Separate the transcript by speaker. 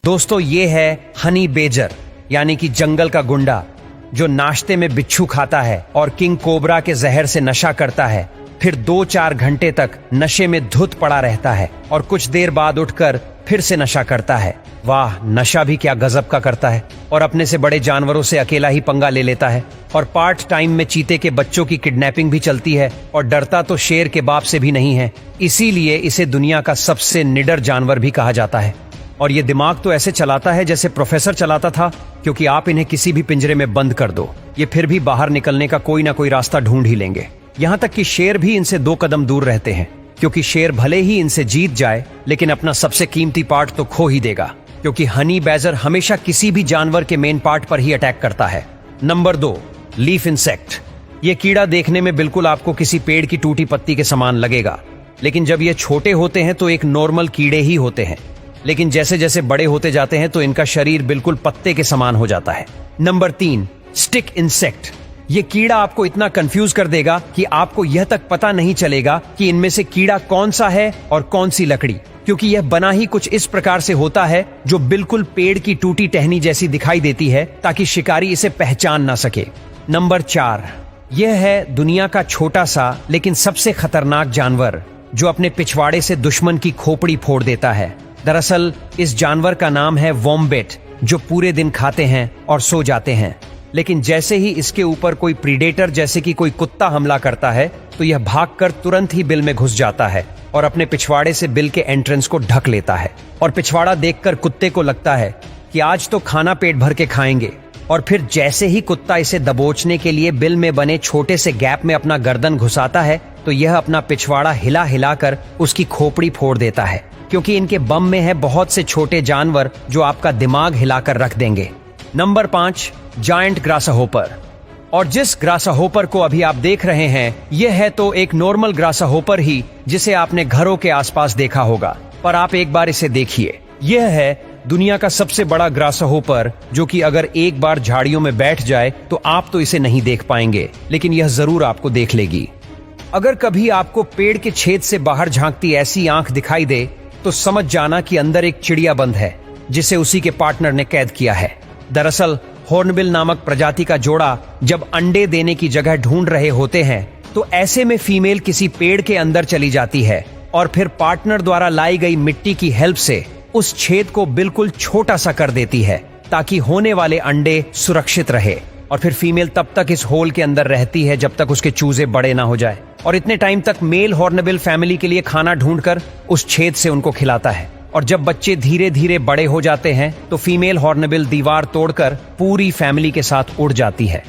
Speaker 1: दोस्तों ये है हनी बेजर यानी कि जंगल का गुंडा जो नाश्ते में बिच्छू खाता है और किंग कोबरा के जहर से नशा करता है, फिर 2-4 घंटे तक नशे में धुत पड़ा रहता है और कुछ देर बाद उठकर फिर से नशा करता है। वाह, नशा भी क्या गजब का करता है। और अपने से बड़े जानवरों से अकेला ही पंगा ले लेता है और पार्ट टाइम में चीते के बच्चों की किडनैपिंग भी चलती है और डरता तो शेर के बाप से भी नहीं है, इसीलिए इसे दुनिया का सबसे निडर जानवर भी कहा जाता है। और ये दिमाग तो ऐसे चलाता है जैसे प्रोफेसर चलाता था, क्योंकि आप इन्हें किसी भी पिंजरे में बंद कर दो, ये फिर भी बाहर निकलने का कोई ना कोई रास्ता ढूंढ ही लेंगे। यहाँ तक कि शेर भी इनसे 2 कदम दूर रहते हैं, क्योंकि शेर भले ही इनसे जीत जाए लेकिन अपना सबसे कीमती पार्ट तो खो ही देगा, क्योंकि हनी बैजर हमेशा किसी भी जानवर के मेन पार्ट पर ही अटैक करता है। Number 2, leaf insect. ये कीड़ा देखने में बिल्कुल आपको किसी पेड़ की टूटी पत्ती के समान लगेगा, लेकिन जब ये छोटे होते हैं तो एक नॉर्मल कीड़े ही होते हैं, लेकिन जैसे जैसे बड़े होते जाते हैं तो इनका शरीर बिल्कुल पत्ते के समान हो जाता है। Number 3, stick insect. ये कीड़ा आपको इतना कंफ्यूज कर देगा कि आपको यह तक पता नहीं चलेगा कि इनमें से कीड़ा कौन सा है और कौन सी लकड़ी, क्योंकि यह बना ही कुछ इस प्रकार से होता है जो बिल्कुल पेड़ की टूटी टहनी जैसी दिखाई देती है, ताकि शिकारी इसे पहचान ना सके। नंबर 4, यह है दुनिया का छोटा सा लेकिन सबसे खतरनाक जानवर जो अपने पिछवाड़े से दुश्मन की खोपड़ी फोड़ देता है। दरअसल इस जानवर का नाम है वॉम्बेट, जो पूरे दिन खाते हैं और सो जाते हैं, लेकिन जैसे ही इसके ऊपर कोई प्रीडेटर जैसे कि कोई कुत्ता हमला करता है तो यह भागकर तुरंत ही बिल में घुस जाता है और अपने पिछवाड़े से बिल के एंट्रेंस को ढक लेता है। और पिछवाड़ा देखकर कुत्ते को लगता है कि आज तो खाना पेट भर के खाएंगे, और फिर जैसे ही कुत्ता इसे दबोचने के लिए बिल में बने छोटे से गैप में अपना गर्दन घुसाता है तो यह अपना पिछवाड़ा हिला हिलाकर उसकी खोपड़ी फोड़ देता है, क्योंकि इनके बम में है बहुत से छोटे जानवर जो आपका दिमाग हिलाकर रख देंगे। Number 5, giant grasshopper. और जिस ग्रासहोपर को अभी आप देख रहे हैं यह है तो एक नॉर्मल ग्रासहोपर ही जिसे आपने घरों के आसपास देखा होगा, पर आप एक बार इसे देखिए। यह है दुनिया का सबसे बड़ा ग्रासहोपर, जो कि अगर एक बार झाड़ियों में बैठ जाए तो आप तो इसे नहीं देख पाएंगे, लेकिन यह जरूर आपको देख लेगी। अगर कभी आपको पेड़ के छेद से बाहर झांकती ऐसी आंख दिखाई दे तो समझ जाना कि अंदर एक चिड़िया बंद है जिसे उसी के पार्टनर ने कैद किया है। दरअसल हॉर्नबिल नामक प्रजाति का जोड़ा जब अंडे देने की जगह ढूंढ रहे होते हैं तो ऐसे में फीमेल किसी पेड़ के अंदर चली जाती है और फिर पार्टनर द्वारा लाई गई मिट्टी की हेल्प से उस छेद को बिल्कुल छोटा सा कर देती है, ताकि होने वाले अंडे सुरक्षित रहे। और फिर फीमेल तब तक इस होल के अंदर रहती है जब तक उसके चूजे बड़े ना हो जाए, और इतने टाइम तक मेल हॉर्नबिल फैमिली के लिए खाना ढूंढकर उस छेद से उनको खिलाता है। और जब बच्चे धीरे धीरे बड़े हो जाते हैं तो फीमेल हॉर्नबिल दीवार तोड़कर पूरी फैमिली के साथ उड़ जाती है।